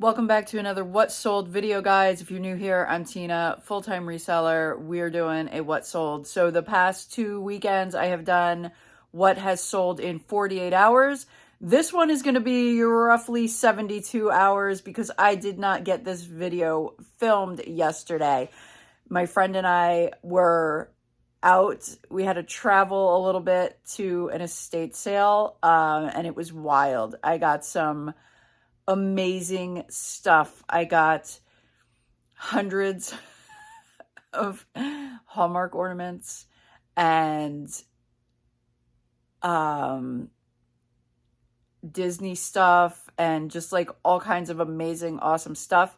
Welcome back to another What Sold video, guys. If you're new here, I'm Tina, full-time reseller. We're doing a What Sold. So the past 2 weekends, I have done what has sold in 48 hours. This one is going to be roughly 72 hours because I did not get this video filmed yesterday. My friend and I were out. We had to travel a little bit to an estate sale, and it was wild. I got some amazing stuff. I got hundreds of Hallmark ornaments and Disney stuff and just like all kinds of amazing, awesome stuff.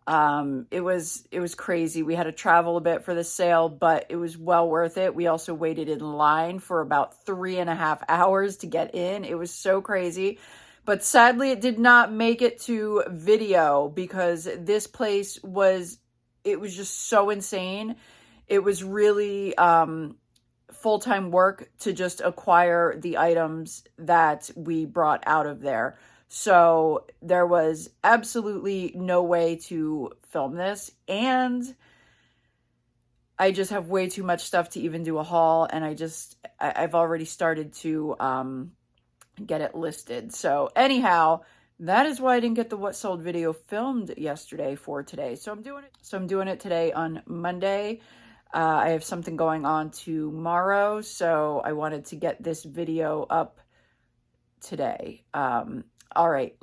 It was crazy. We had to travel a bit for the sale, but it was well worth it. We also waited in line for about 3.5 hours to get in. It was so crazy. But sadly, it did not make it to video because this place was just so insane. It was really full-time work to just acquire the items that we brought out of there. So there was absolutely no way to film this. And I just have way too much stuff to even do a haul. And I've already started to get it listed. So anyhow, that is why I didn't get the What Sold video filmed yesterday for today. So I'm doing it today on Monday. I have something going on tomorrow, so I wanted to get this video up today. All right,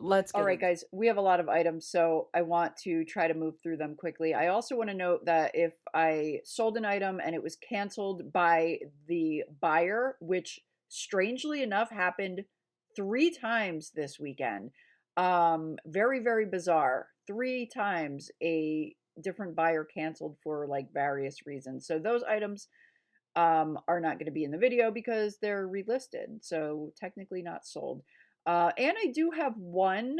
guys, we have a lot of items, so I want to try to move through them quickly. I also want to note that if I sold an item and it was canceled by the buyer, which strangely enough happened 3 times this weekend. Very, very bizarre. 3 times a different buyer canceled for like various reasons. So those items are not going to be in the video because they're relisted. So technically not sold. And I do have one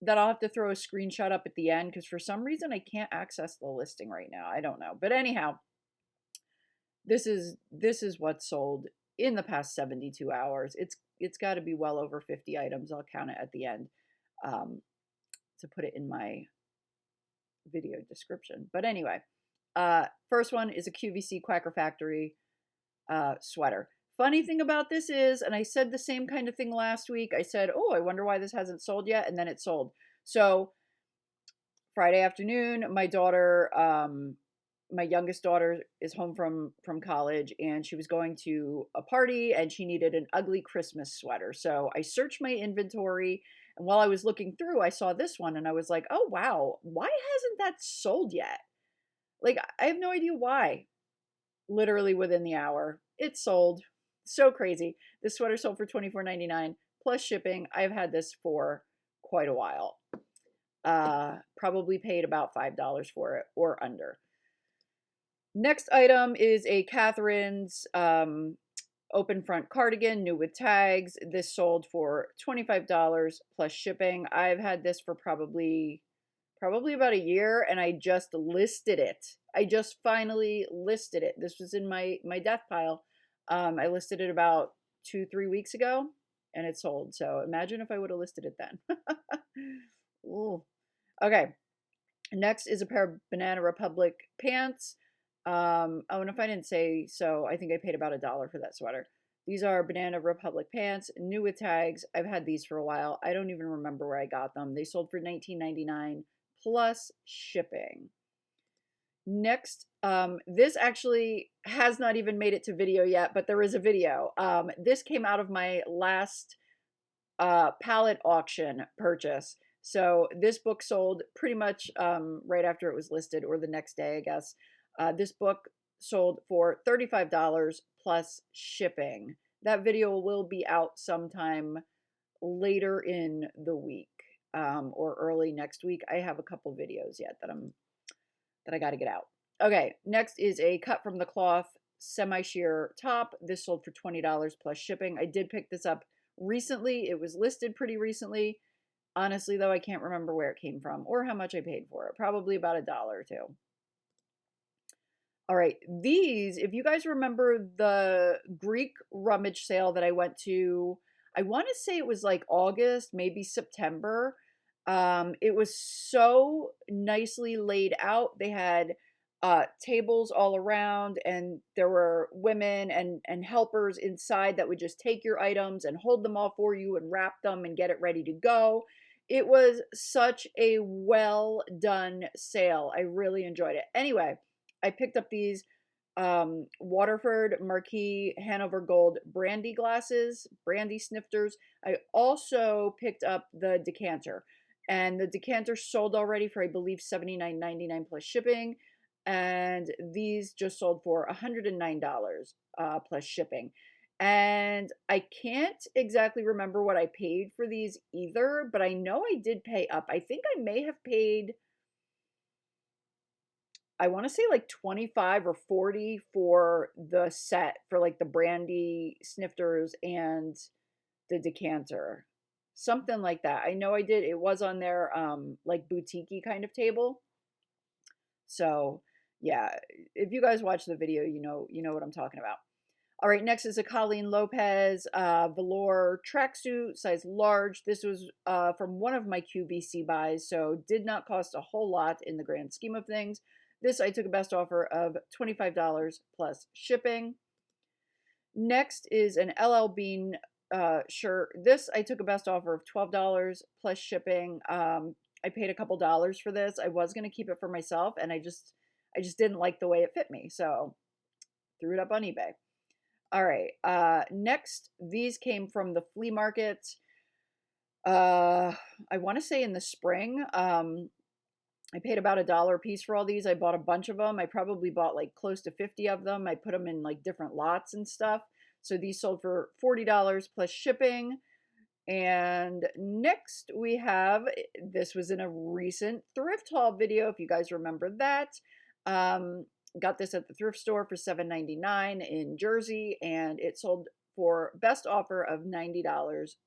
that I'll have to throw a screenshot up at the end because for some reason I can't access the listing right now. I don't know. But anyhow, this is what's sold in the past 72 hours. It's got to be well over 50 items. I'll count it at the end to put it in my video description. But anyway, first one is a QVC Quacker Factory sweater. Funny thing about this is, and I said the same kind of thing last week, I said, oh, I wonder why this hasn't sold yet, and then it sold. So Friday afternoon, my daughter, my youngest daughter is home from college, and she was going to a party and she needed an ugly Christmas sweater. So I searched my inventory, and while I was looking through, I saw this one and I was like, oh wow, why hasn't that sold yet? Like, I have no idea why. Literally within the hour, it sold. So crazy. This sweater sold for $24.99 plus shipping. I've had this for quite a while. Probably paid about $5 for it or under. Next item is a Catherine's open front cardigan, new with tags. This sold for $25 plus shipping. I've had this for probably about a year, and I just listed it. I just finally listed it. This was in my death pile. I listed it about 2-3 weeks ago, and it sold. So imagine if I would have listed it then. Ooh. Okay. Next is a pair of Banana Republic pants. Oh, and if I didn't say so, I think I paid about $1 for that sweater. These are Banana Republic pants, new with tags. I've had these for a while. I don't even remember where I got them. They sold for $19.99 plus shipping. Next, this actually has not even made it to video yet, but there is a video. This came out of my last pallet auction purchase. So this book sold pretty much right after it was listed, or the next day, I guess. This book sold for $35 plus shipping. That video will be out sometime later in the week or early next week. I have a couple videos yet that I got to get out. Okay, next is a cut from the cloth semi-sheer top. This sold for $20 plus shipping. I did pick this up recently. It was listed pretty recently. Honestly, though, I can't remember where it came from or how much I paid for it. Probably about $1 or $2. All right, these, if you guys remember the Greek rummage sale that I went to, I want to say it was like August, maybe September. It was so nicely laid out. They had tables all around, and there were women and helpers inside that would just take your items and hold them all for you and wrap them and get it ready to go. It was such a well done sale. I really enjoyed it. Anyway, I picked up these Waterford Marquis Hanover Gold brandy glasses, brandy snifters. I also picked up the decanter, and the decanter sold already for, I believe, $79.99 plus shipping, and these just sold for $109 plus shipping. And I can't exactly remember what I paid for these either, but I know I did pay up. I think I may have paid, I want to say like 25 or 40 for the set for like the brandy snifters and the decanter. Something like that. I know I did. It was on their like boutique-y kind of table. So, yeah, if you guys watch the video, you know what I'm talking about. All right, next is a Colleen Lopez velour tracksuit, size large. This was from one of my QVC buys, so did not cost a whole lot in the grand scheme of things. This I took a best offer of $25 plus shipping. Next is an LL Bean shirt. This I took a best offer of $12 plus shipping. I paid a couple dollars for this. I was going to keep it for myself, and I just didn't like the way it fit me, so threw it up on eBay. All right. Next, these came from the flea market. I want to say in the spring. I paid about $1 a piece for all these. I bought a bunch of them. I probably bought like close to 50 of them. I put them in like different lots and stuff. So these sold for $40 plus shipping. And next we have, this was in a recent thrift haul video, if you guys remember that. Got this at the thrift store for $7.99 in Jersey, and it sold for best offer of $90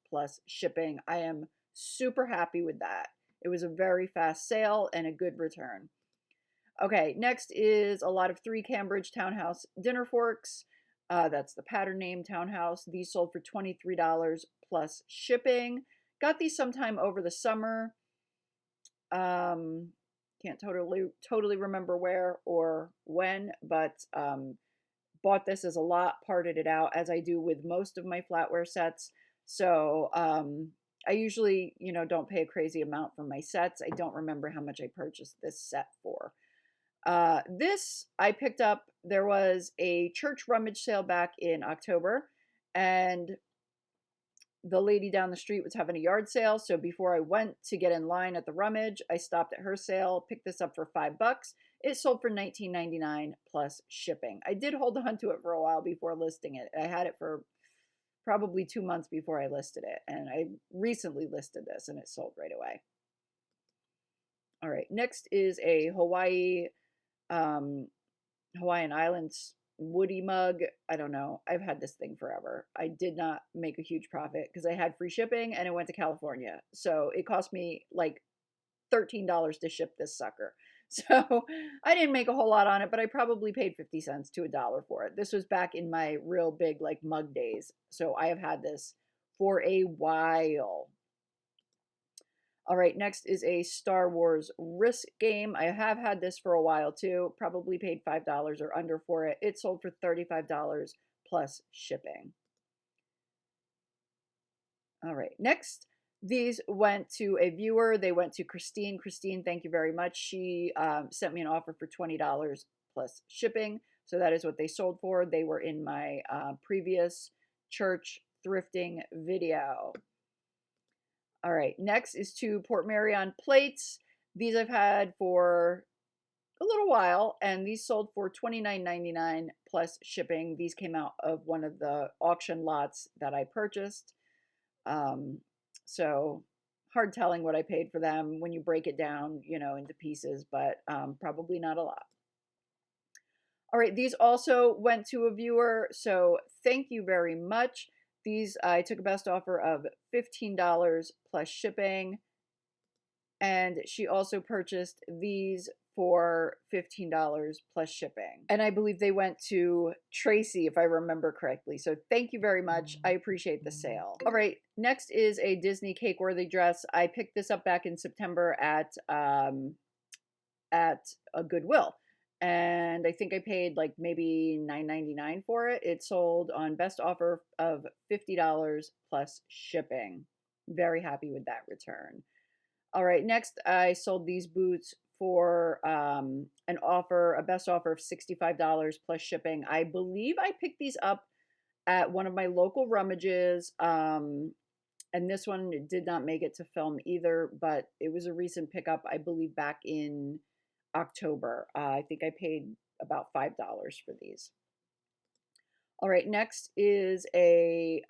plus shipping. I am super happy with that. It was a very fast sale and a good return. Okay, next is a lot of 3 Cambridge Townhouse dinner forks. That's the pattern name, Townhouse. These sold for $23 plus shipping. Got these sometime over the summer. Can't totally remember where or when, but bought this as a lot, parted it out as I do with most of my flatware sets. So I usually, don't pay a crazy amount for my sets. I don't remember how much I purchased this set for. This I picked up. There was a church rummage sale back in October, and the lady down the street was having a yard sale. So before I went to get in line at the rummage, I stopped at her sale, picked this up for $5. It sold for $19.99 plus shipping. I did hold on to it for a while before listing it. I had it for probably 2 months before I listed it, and I recently listed this and it sold right away. All right, next is a Hawaiian Islands woody mug. I don't know. I've had this thing forever. I did not make a huge profit because I had free shipping and it went to California. So it cost me like $13 to ship this sucker. So I didn't make a whole lot on it, but I probably paid 50 cents to $1 for it. This was back in my real big like mug days. So I have had this for a while. All right, next is a Star Wars Risk game. I have had this for a while too. Probably paid $5 or under for it. It sold for $35 plus shipping. All right, next, these went to a viewer. They went to Christine. Christine, thank you very much. She sent me an offer for $20 plus shipping. So that is what they sold for. They were in my previous church thrifting video. All right, next is 2 Port Marion plates. These I've had for a little while, and these sold for $29.99 plus shipping. These came out of one of the auction lots that I purchased. So hard telling what I paid for them when you break it down, into pieces, but probably not a lot. All right, these also went to a viewer, so thank you very much. These I took a best offer of $15 plus shipping, and she also purchased these for $15 plus shipping. And I believe they went to Tracy, if I remember correctly. So thank you very much. I appreciate the sale. All right, next is a Disney Cake-Worthy dress. I picked this up back in September at a Goodwill. And I think I paid like maybe $9.99 for it. It sold on best offer of $50 plus shipping. Very happy with that return. All right, next I sold these boots for a best offer of $65 plus shipping. I believe I picked these up at one of my local rummages. And this one did not make it to film either, but it was a recent pickup, I believe back in October. I think I paid about $5 for these. All right, next is a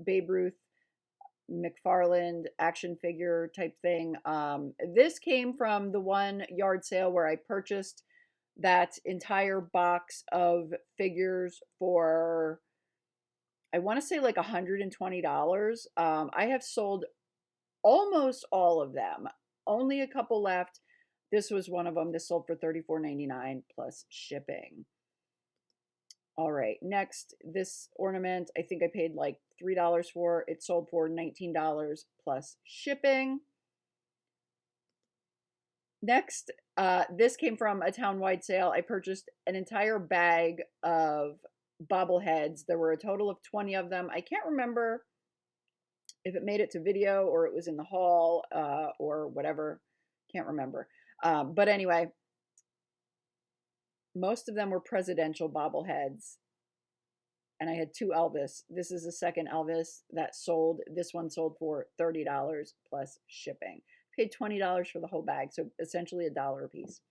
Babe Ruth McFarland action figure type thing. This came from the one yard sale where I purchased that entire box of figures for, I want to say like $120. I have sold almost all of them. Only a couple left. This was one of them. This sold for $34.99 plus shipping. All right, next, this ornament, I think I paid like $3 for. It sold for $19 plus shipping. Next, this came from a town-wide sale. I purchased an entire bag of bobbleheads. There were a total of 20 of them. I can't remember if it made it to video or it was in the haul or whatever. Can't remember. But anyway, most of them were presidential bobbleheads. And I had two Elvis. This is the second Elvis that sold. This one sold for $30 plus shipping. Paid $20 for the whole bag, so essentially $1 a piece.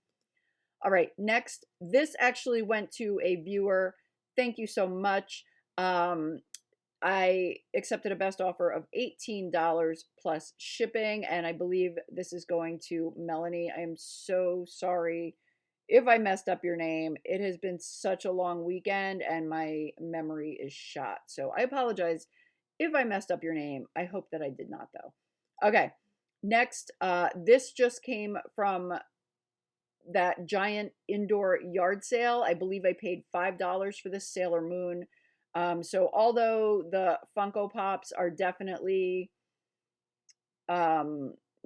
All right, next, this actually went to a viewer. Thank you so much. I accepted a best offer of $18 plus shipping, and I believe this is going to Melanie. I am so sorry if I messed up your name. It has been such a long weekend, and my memory is shot. So I apologize if I messed up your name. I hope that I did not, though. Okay, next, this just came from that giant indoor yard sale. I believe I paid $5 for this Sailor Moon. So although the Funko Pops are definitely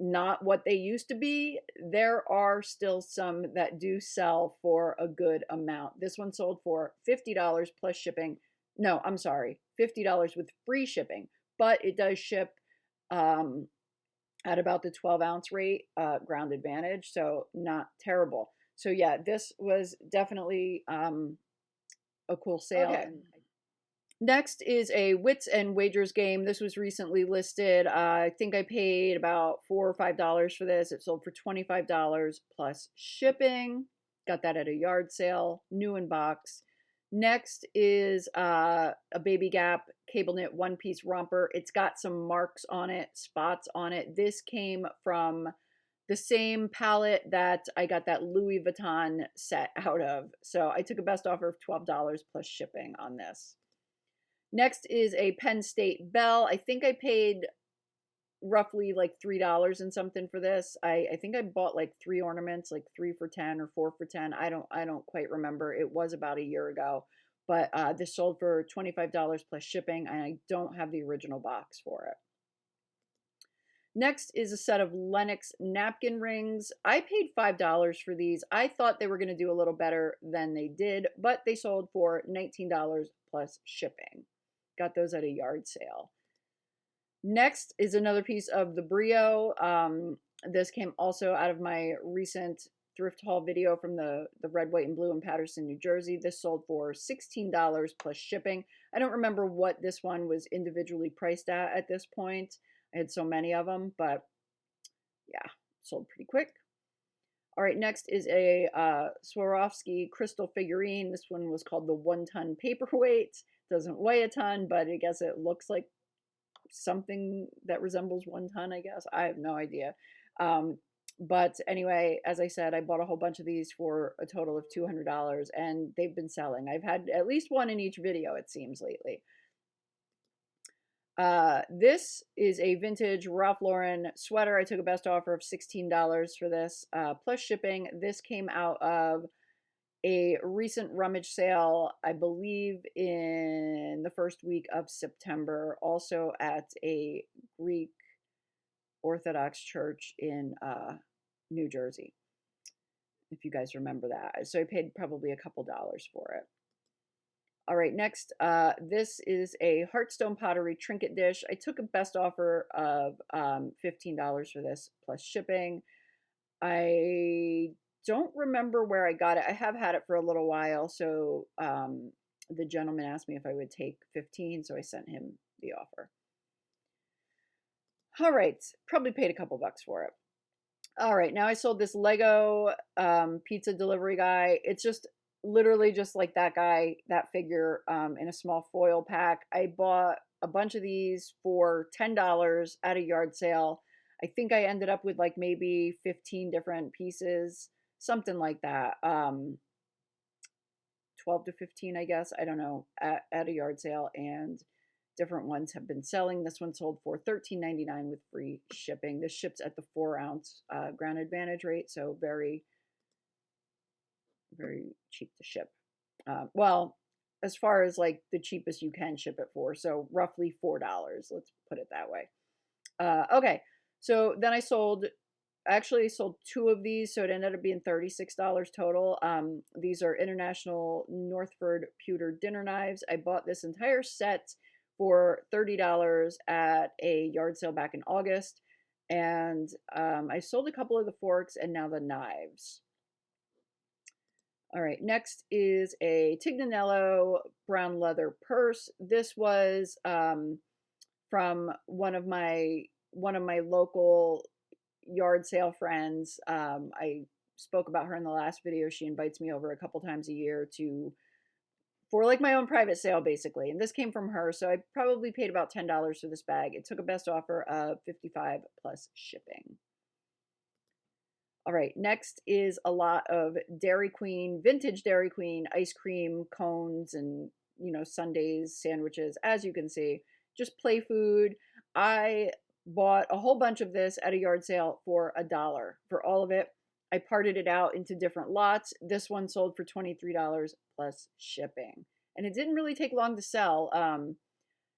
not what they used to be, there are still some that do sell for a good amount. This one sold for $50 plus shipping. No, I'm sorry, $50 with free shipping, but it does ship at about the 12-ounce rate, Ground Advantage, so not terrible. So yeah, this was definitely a cool sale. Okay. Next is a Wits and Wagers game. This was recently listed. I think I paid about $4 or $5 for this. It sold for $25 plus shipping. Got that at a yard sale, new in box. Next is a Baby Gap cable knit one-piece romper. It's got some marks on it, spots on it. This came from the same palette that I got that Louis Vuitton set out of. So I took a best offer of $12 plus shipping on this. Next is a Penn State bell. I think I paid roughly like $3 and something for this. I think I bought like 3 ornaments, like 3 for $10 or 4 for $10. I don't quite remember. It was about a year ago, but this sold for $25 plus shipping, and I don't have the original box for it. Next is a set of Lennox napkin rings. I paid $5 for these. I thought they were going to do a little better than they did, but they sold for $19 plus shipping. Got those at a yard sale. Next is another piece of the Brio. This came also out of my recent thrift haul video from the red, white, and blue in Paterson, New Jersey. This sold for $16 plus shipping. I don't remember what this one was individually priced at this point. I had so many of them, but yeah, sold pretty quick. All right, next is a Swarovski crystal figurine. This one was called the 1-ton paperweight. Doesn't weigh a ton, but I guess it looks like something that resembles 1 ton, I guess. I have no idea. But anyway, as I said, I bought a whole bunch of these for a total of $200, and they've been selling. I've had at least one in each video, it seems, lately. This is a vintage Ralph Lauren sweater. I took a best offer of $16 for this, plus shipping. This came out of a recent rummage sale, I believe in the first week of September, also at a Greek Orthodox church in New Jersey, if you guys remember that. So I paid probably a couple dollars for it. All right, next, this is a Heartstone pottery trinket dish. I took a best offer of $15 for this plus shipping. I don't remember where I got it. I have had it for a little while, so the gentleman asked me if I would take 15, so I sent him the offer. All right, probably paid a couple bucks for it. All right, now I sold this Lego pizza delivery guy. It's just literally just like that guy, that figure in a small foil pack. I bought a bunch of these for $10 at a yard sale. I think I ended up with like maybe 15 different pieces, something like that. 12 to 15, I guess. I don't know, at a yard sale, and different ones have been selling. This one sold for $13.99 with free shipping. This ships at the 4-ounce ground advantage rate, so very, very cheap to ship. Well, as far as like the cheapest you can ship it for, so roughly $4. Let's put it that way. Okay, so then I actually sold 2 of these, so it ended up being $36 total. These are International Northford pewter dinner knives. I bought this entire set for $30 at a yard sale back in August, and I sold a couple of the forks and now the knives. All right, next is a Tignanello brown leather purse. This was from one of my local yard sale friends. I spoke about her in the last video. She invites me over a couple times a year for like my own private sale, basically. And this came from her, so I probably paid about $10 for this bag. It took a best offer of $55 plus shipping. All right, next is a lot of Dairy Queen, vintage Dairy Queen ice cream cones and, sundaes, sandwiches, as you can see, just play food. I bought a whole bunch of this at a yard sale for $1 for all of it. I parted it out into different lots. This one sold for $23 plus shipping. And it didn't really take long to sell.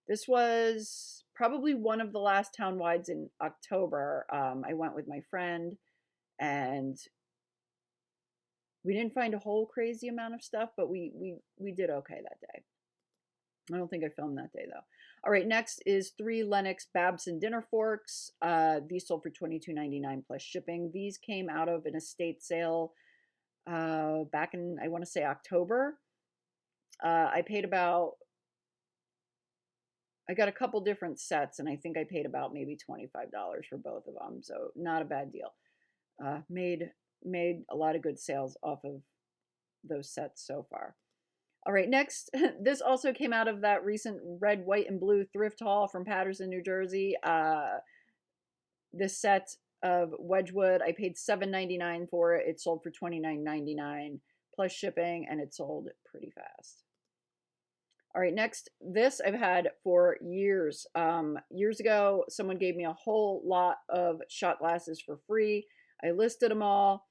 This was probably one of the last townwides in October. I went with my friend, and we didn't find a whole crazy amount of stuff, but we did okay that day. I don't think I filmed that day though. All right, next is 3 Lennox Babson dinner forks. These sold for $22.99 plus shipping. These came out of an estate sale back in, I want to say, October. I got a couple different sets, and I think I paid about maybe $25 for both of them, so not a bad deal. Made a lot of good sales off of those sets so far. All right, next, this also came out of that recent red, white, and blue thrift haul from Paterson, New Jersey. This set of Wedgwood, I paid $7.99 for it. It sold for $29.99 plus shipping, and it sold pretty fast. All right, next, this I've had for years. Years ago, someone gave me a whole lot of shot glasses for free. I listed them all,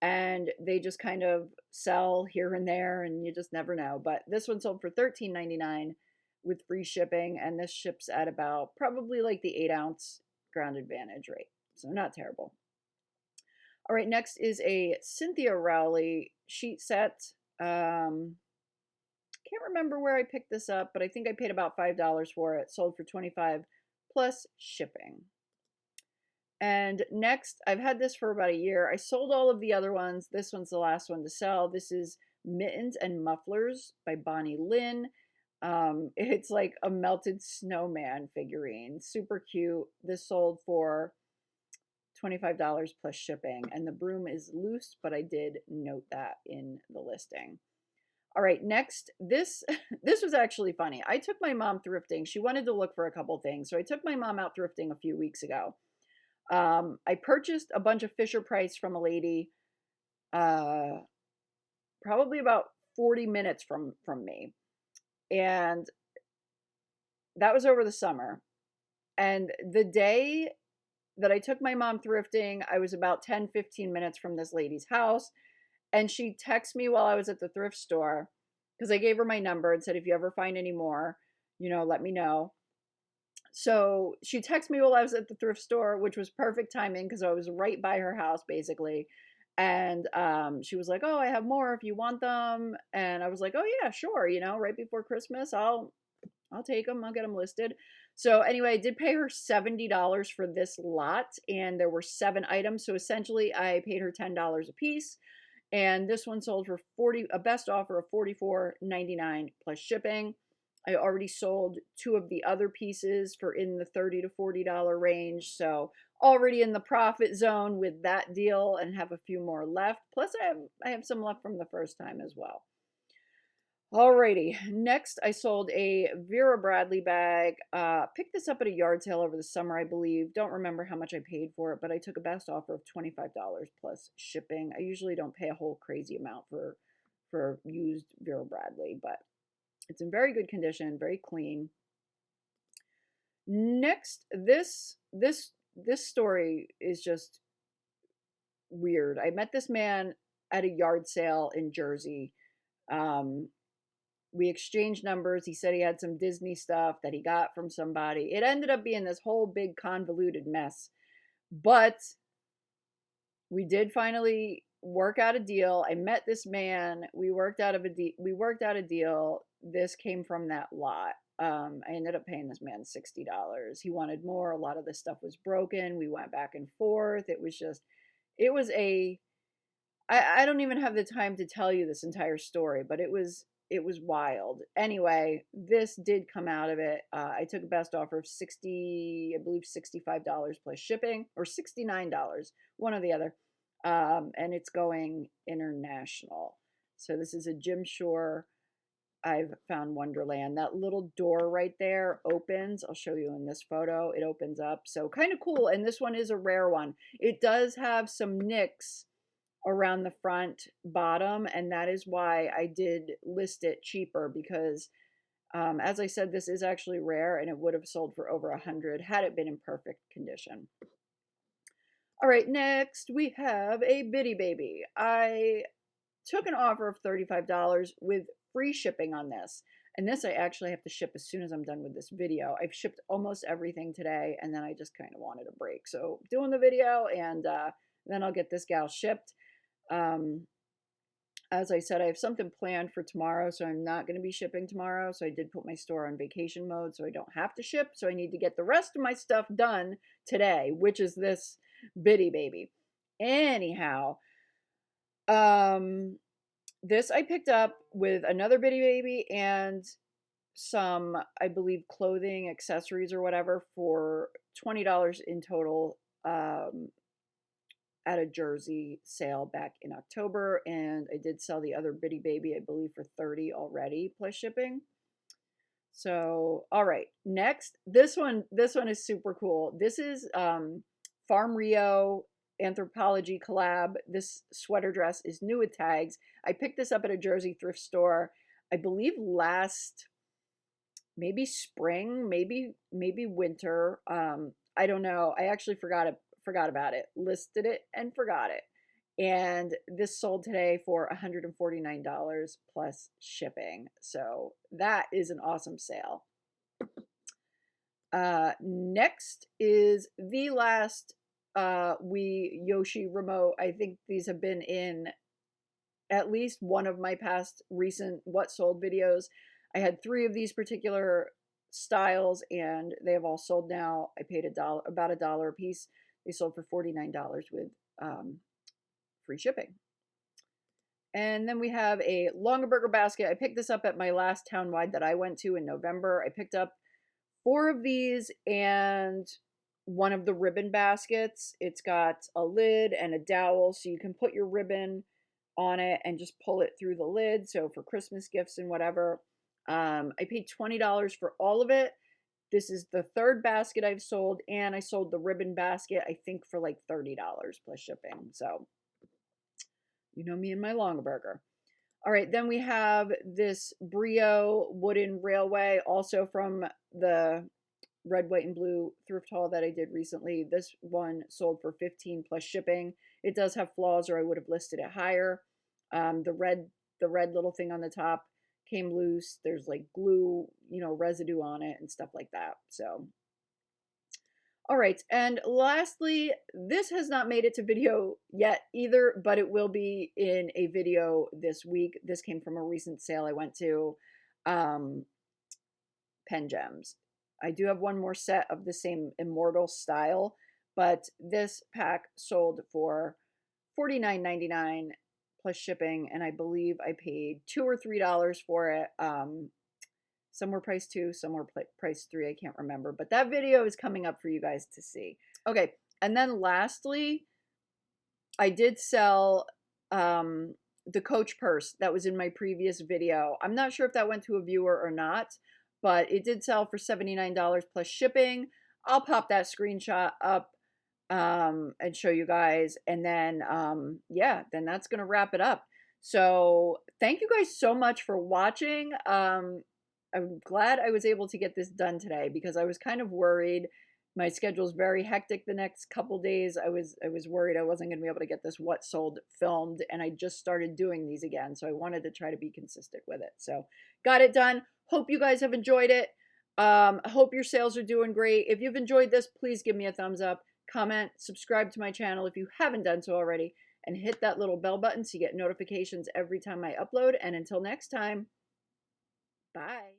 and they just kind of sell here and there, and you just never know. But this one sold for $13.99 with free shipping, and this ships at about probably like the 8-ounce ground advantage rate, so not terrible. All right, next is a Cynthia Rowley sheet set. Can't remember where I picked this up, but I think I paid about $5 for it. Sold for $25 plus shipping. And next, I've had this for about a year. I sold all of the other ones. This one's the last one to sell. This is Mittens and Mufflers by Bonnie Lynn. It's like a melted snowman figurine. Super cute. This sold for $25 plus shipping. And the broom is loose, but I did note that in the listing. All right, next, this was actually funny. I took my mom thrifting. She wanted to look for a couple things. So I took my mom out thrifting a few weeks ago. I purchased a bunch of Fisher Price from a lady, probably about 40 minutes from me. And that was over the summer. And the day that I took my mom thrifting, I was about 10, 15 minutes from this lady's house. And she texted me while I was at the thrift store because I gave her my number and said, if you ever find any more, let me know. So she texted me while I was at the thrift store, which was perfect timing because I was right by her house basically. And she was like, "Oh, I have more if you want them." And I was like, "Oh yeah, sure. Right before Christmas, I'll take them. I'll get them listed." So anyway, I did pay her $70 for this lot, and there were 7 items. So essentially, I paid her $10 a piece. And this one sold for a best offer of $44.99 plus shipping. I already sold 2 of the other pieces for in the $30 to $40 range. So already in the profit zone with that deal and have a few more left. Plus I have some left from the first time as well. Alrighty, next I sold a Vera Bradley bag. Picked this up at a yard sale over the summer, I believe. Don't remember how much I paid for it, but I took a best offer of $25 plus shipping. I usually don't pay a whole crazy amount for used Vera Bradley, but it's in very good condition, very clean. Next, this story is just weird. I met this man at a yard sale in Jersey. We exchanged numbers. He said he had some Disney stuff that he got from somebody. It ended up being this whole big convoluted mess. But we did finally work out a deal. I met this man. We worked out a deal. This came from that lot. I ended up paying this man $60. He wanted more. A lot of the stuff was broken. We went back and forth. I don't even have the time to tell you this entire story, but it was wild. Anyway, this did come out of it. I took a best offer of I believe $65 plus shipping, or $69, one or the other. And it's going international. So this is a Jim Shore I've found Wonderland. That little door right there opens. I'll show you in this photo. It opens up. So kind of cool. And this one is a rare one. It does have some nicks around the front bottom, and that is why I did list it cheaper, because as I said, this is actually rare and it would have sold for over 100 had it been in perfect condition. All right, next we have a Bitty Baby. I took an offer of $35 with free shipping on this. And this I actually have to ship as soon as I'm done with this video. I've shipped almost everything today, and then I just kind of wanted a break. So doing the video, and then I'll get this gal shipped. As I said, I have something planned for tomorrow, so I'm not going to be shipping tomorrow. So I did put my store on vacation mode, so I don't have to ship. So I need to get the rest of my stuff done today, which is this Bitty Baby. Anyhow, this I picked up with another Bitty Baby and some, I believe, clothing, accessories, or whatever for $20 in total. At a Jersey sale back in October, and I did sell the other Bitty Baby, I believe, for $30 already plus shipping. So, all right, next, this one is super cool. This is Farm Rio Anthropology collab. This sweater dress is new with tags. I picked this up at a Jersey thrift store, I believe last maybe spring, maybe winter. I don't know. I actually forgot about it, listed it and forgot it. And this sold today for $149 plus shipping. So that is an awesome sale. Next is the last Yoshi remote. I think these have been in at least one of my past recent what sold videos. I had 3 of these particular styles, and they have all sold now. I paid about $1 a piece. They sold for $49 with free shipping. And then we have a Longaberger basket. I picked this up at my last townwide that I went to in November. I picked up 4 of these and one of the ribbon baskets. It's got a lid and a dowel, so you can put your ribbon on it and just pull it through the lid. So for Christmas gifts and whatever. I paid $20 for all of it. This is the 3rd basket I've sold, and I sold the ribbon basket, I think, for like $30 plus shipping. So, you know me and my Longaberger. All right, then we have this Brio wooden railway, also from the red, white, and blue thrift haul that I did recently. This one sold for $15 plus shipping. It does have flaws, or I would have listed it higher. The red little thing on the top came loose. There's like glue, residue on it and stuff like that. So, all right. And lastly, this has not made it to video yet either, but it will be in a video this week. This came from a recent sale I went to. Pen gems. I do have one more set of the same Immortal style, but this pack sold for $49.99 plus shipping, and I believe I paid $2 or $3 for it. Some were priced 2, some were priced 3, I can't remember, but that video is coming up for you guys to see. Okay, and then lastly, I did sell the Coach purse that was in my previous video. I'm not sure if that went to a viewer or not, but it did sell for $79 plus shipping. I'll pop that screenshot up and show you guys. And then, yeah, then that's going to wrap it up. So thank you guys so much for watching. I'm glad I was able to get this done today because I was kind of worried. My schedule's very hectic the next couple days. I was worried I wasn't going to be able to get this What Sold filmed, and I just started doing these again. So I wanted to try to be consistent with it. So got it done. Hope you guys have enjoyed it. I hope your sales are doing great. If you've enjoyed this, please give me a thumbs up, comment, subscribe to my channel if you haven't done so already, and hit that little bell button so you get notifications every time I upload. And until next time, bye.